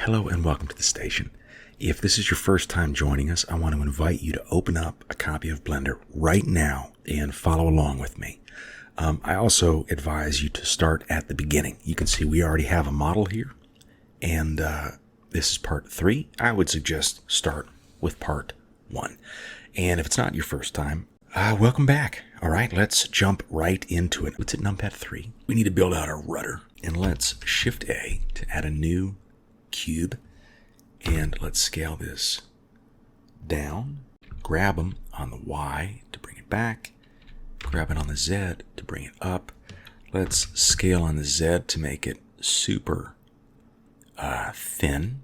Hello and welcome to the station. If this is your first time joining us, I want to invite you to open up a copy of Blender right now and follow along with me. I also advise you to start at the beginning. You can see we already have a model here, and this is part 3. I would suggest start with part 1. And if it's not your first time, welcome back. All right, let's jump right into it. Let's hit numpad 3. We need to build out our rudder, and let's Shift A to add a new cube, and let's scale this down. Grab them on the Y to bring it back. Grab it on the Z to bring it up. Let's scale on the Z to make it super thin.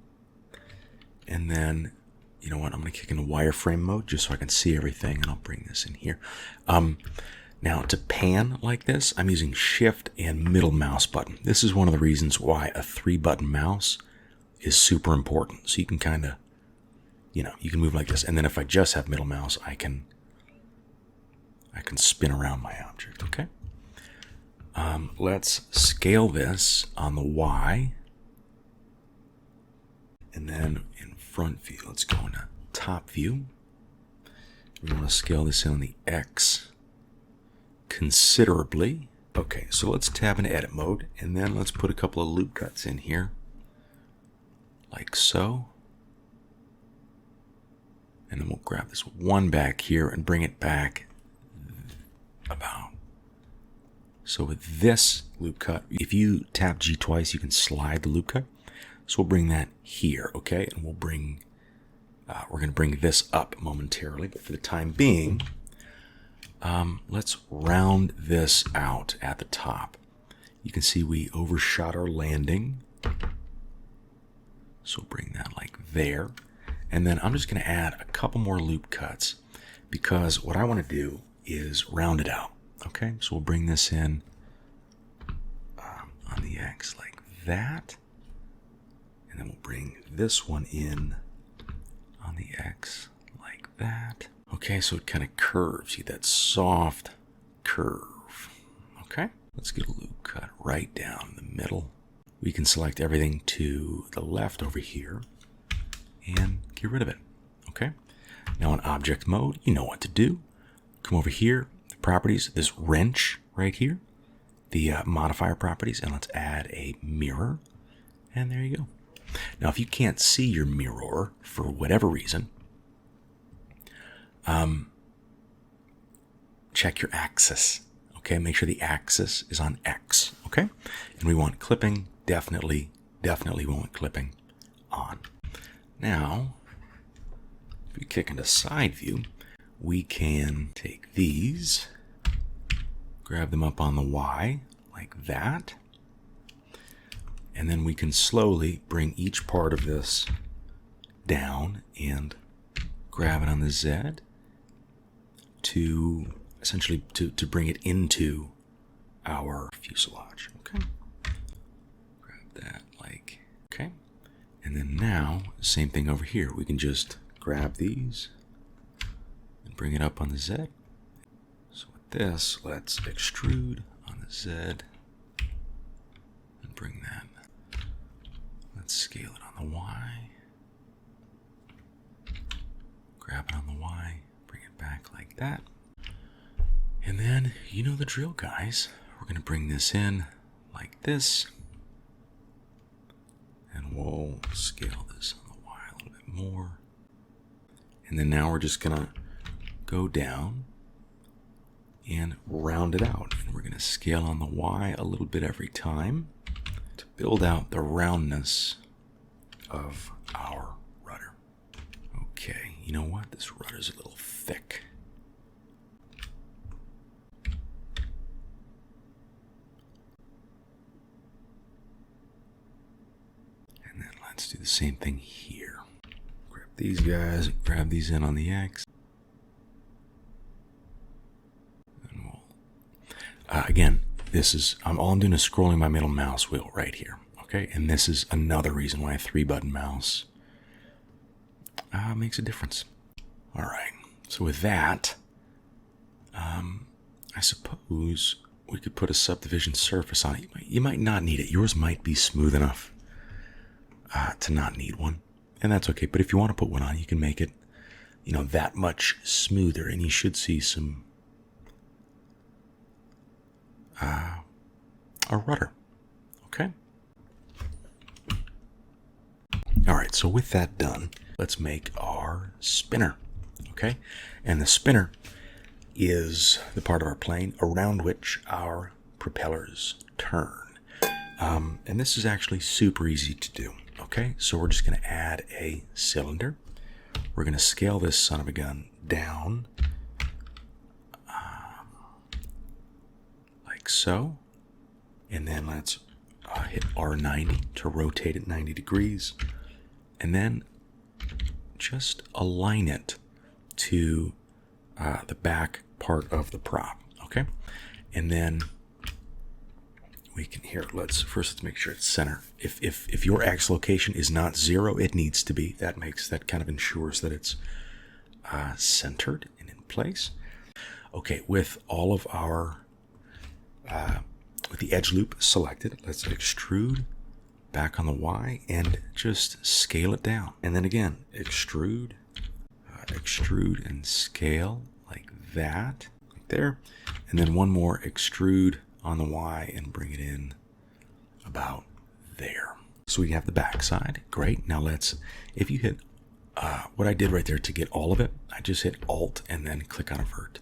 And then, you know what, I'm going to kick into wireframe mode just so I can see everything, and I'll bring this in here. Now, to pan like this, I'm using Shift and middle mouse button. This is one of the reasons why a 3-button mouse is super important. So you can kind of, you can move like this. And then if I just have middle mouse, I can spin around my object, okay? Let's scale this on the Y. And then in front view, let's go into top view. We want to scale this in on the X considerably. Okay, so let's tab into edit mode, and then let's put a couple of loop cuts in here, like so. And then we'll grab this one back here and bring it back about. So with this loop cut, if you tap G twice, you can slide the loop cut. So we'll bring that here, okay? And we'll bring, we're going to bring this up momentarily, but for the time being, let's round this out at the top. You can see we overshot our landing. So we'll bring that like there. And then I'm just going to add a couple more loop cuts because what I want to do is round it out. Okay, so we'll bring this in on the X like that. And then we'll bring this one in on the X like that. Okay, so it kind of curves. See that soft curve. Okay, let's get a loop cut right down in the middle. We can select everything to the left over here and get rid of it. Okay, now in object mode, you know what to do. Come over here, the properties, this wrench right here, the modifier properties, and let's add a mirror. And there you go. Now, if you can't see your mirror for whatever reason, check your axis. Okay, make sure the axis is on X. Okay, and we want clipping. Definitely we want clipping on. Now, if we kick into side view, we can take these, grab them up on the Y like that, and then we can slowly bring each part of this down and grab it on the Z to essentially to bring it into our fuselage. Okay. That like, okay. And then now, same thing over here. We can just grab these and bring it up on the Z. So with this, let's extrude on the Z and bring that. Let's scale it on the Y. Grab it on the Y, bring it back like that. And then, you know the drill, guys. We're going to bring this in like this. And we'll scale this on the Y a little bit more. And then now we're just going to go down and round it out. And we're going to scale on the Y a little bit every time to build out the roundness of our rudder. Okay, you know what? This rudder's a little thick. Let's do the same thing here. Grab these guys, grab these in on the X. And we'll, again, this is, all I'm doing is scrolling my middle mouse wheel right here. Okay, and this is another reason why a 3-button mouse makes a difference. All right, so with that, I suppose we could put a subdivision surface on it. You might not need it. Yours might be smooth enough. to not need one. And that's okay. But if you want to put one on, you can make it, that much smoother. And you should see some a rudder. Okay. All right. So with that done, let's make our spinner. Okay. And the spinner is the part of our plane around which our propellers turn. And this is actually super easy to do. Okay, so we're just going to add a cylinder. We're going to scale this son of a gun down like so. And then let's hit R90 to rotate it 90 degrees. And then just align it to the back part of the prop. Okay, and then we can let's make sure it's center. If your X location is not 0, it needs to be. That kind of ensures that it's centered and in place. Okay, with all of our with the edge loop selected, let's extrude back on the Y and just scale it down. And then again, extrude and scale like that, like there. And then one more extrude on the Y and bring it in about there. So we have the back side. Great. Now if you hit what I did right there to get all of it, I just hit Alt and then click on Invert.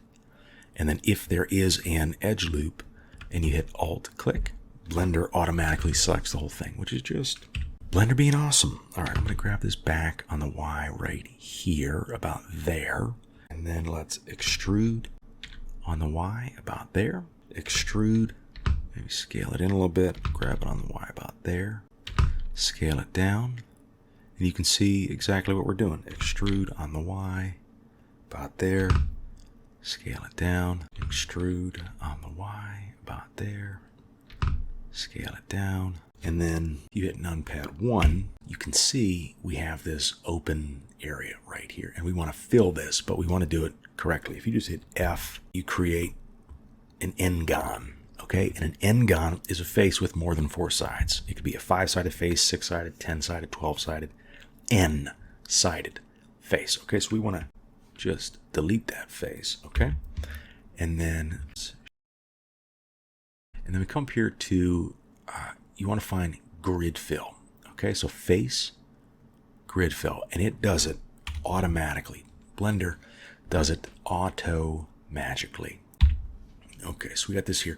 And then if there is an edge loop and you hit Alt click, Blender automatically selects the whole thing, which is just Blender being awesome. All right, I'm going to grab this back on the Y right here about there. And then let's extrude on the Y about there. Extrude, maybe scale it in a little bit, grab it on the Y about there, scale it down, and you can see exactly what we're doing. Extrude on the Y about there, scale it down, extrude on the Y about there, scale it down, and then you hit numpad 1, you can see we have this open area right here, and we want to fill this, but we want to do it correctly. If you just hit F, you create an n-gon, okay? And an n-gon is a face with more than 4 sides. It could be a 5-sided face, 6-sided, 10-sided, 12-sided, n-sided face, okay? So we want to just delete that face, okay? And then we come up here to, you want to find grid fill, okay? So face, grid fill, and it does it automatically. Blender does it auto-magically. Okay, so we got this here.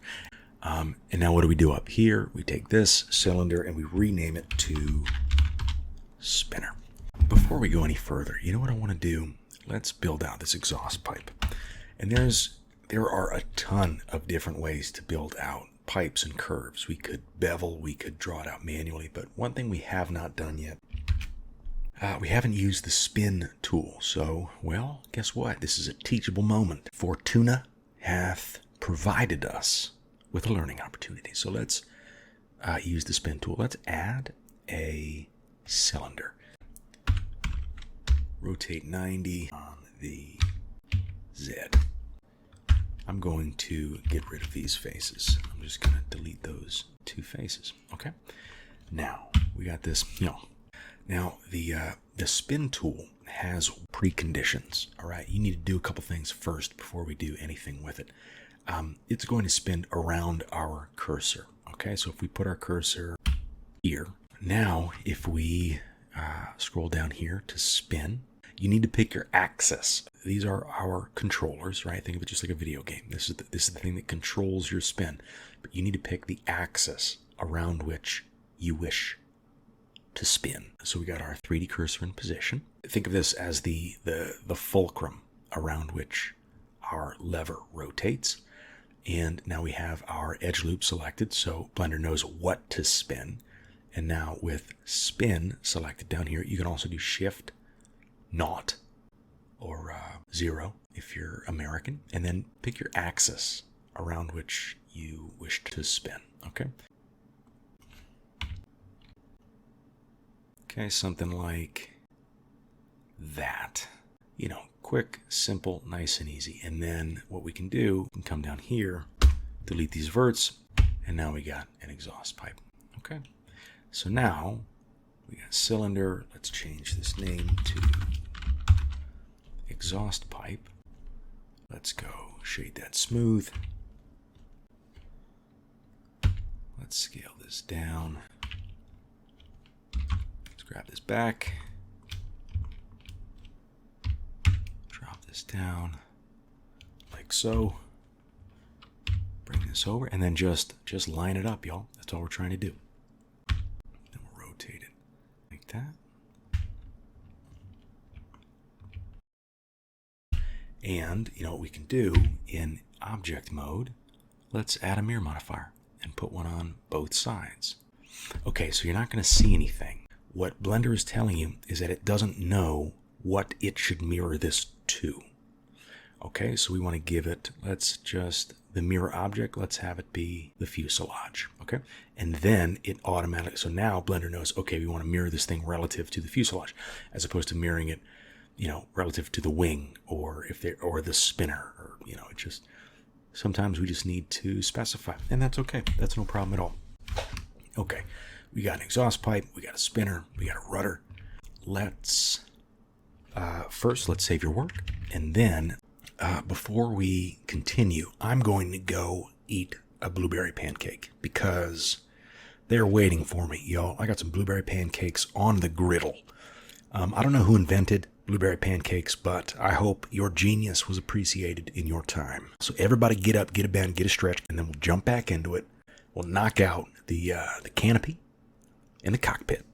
And now what do we do up here? We take this cylinder and we rename it to spinner. Before we go any further, you know what I want to do? Let's build out this exhaust pipe. And there are a ton of different ways to build out pipes and curves. We could bevel, we could draw it out manually, but one thing we have not done yet, we haven't used the spin tool. So, well, guess what? This is a teachable moment. Fortuna hath provided us with a learning opportunity. So let's use the spin tool. Let's add a cylinder. Rotate 90 on the Z. I'm going to get rid of these faces. I'm just going to delete those 2 faces. Okay. Now we got this. Now the spin tool has preconditions. All right. You need to do a couple things first before we do anything with it. It's going to spin around our cursor. Okay. So if we put our cursor here, now if we scroll down here to spin, you need to pick your axis. These are our controllers, right? Think of it just like a video game. This is the thing that controls your spin. But you need to pick the axis around which you wish to spin. So we got our 3D cursor in position. Think of this as the fulcrum around which our lever rotates. And now we have our edge loop selected, so Blender knows what to spin. And now with spin selected down here, you can also do Shift, Naught, or 0 if you're American, and then pick your axis around which you wish to spin. Okay. Okay, something like that. Quick, simple, nice and easy. And then what we can do, we can come down here, delete these verts, and now we got an exhaust pipe. Okay. So now We got cylinder. Let's change this name to exhaust pipe. Let's go shade that smooth. Let's scale this down. Let's grab this back. Drop this down like so. Bring this over and then just line it up, y'all. That's all we're trying to do. Then we'll rotate it like that. And you know what we can do in object mode? Let's add a mirror modifier and put one on both sides. Okay, so you're not going to see anything. What Blender is telling you is that it doesn't know what it should mirror this to. Okay, so we want to give it, the mirror object, let's have it be the fuselage. Okay, and then it automatically, so now Blender knows, okay, we want to mirror this thing relative to the fuselage, as opposed to mirroring it, relative to the wing or the spinner, or it just, sometimes we just need to specify, and that's okay. That's no problem at all. Okay, we got an exhaust pipe, we got a spinner, we got a rudder. First, let's save your work, and then before we continue, I'm going to go eat a blueberry pancake because they're waiting for me, y'all. I got some blueberry pancakes on the griddle. I don't know who invented blueberry pancakes, but I hope your genius was appreciated in your time. So everybody get up, get a bend, get a stretch, and then we'll jump back into it. We'll knock out the canopy in the cockpit.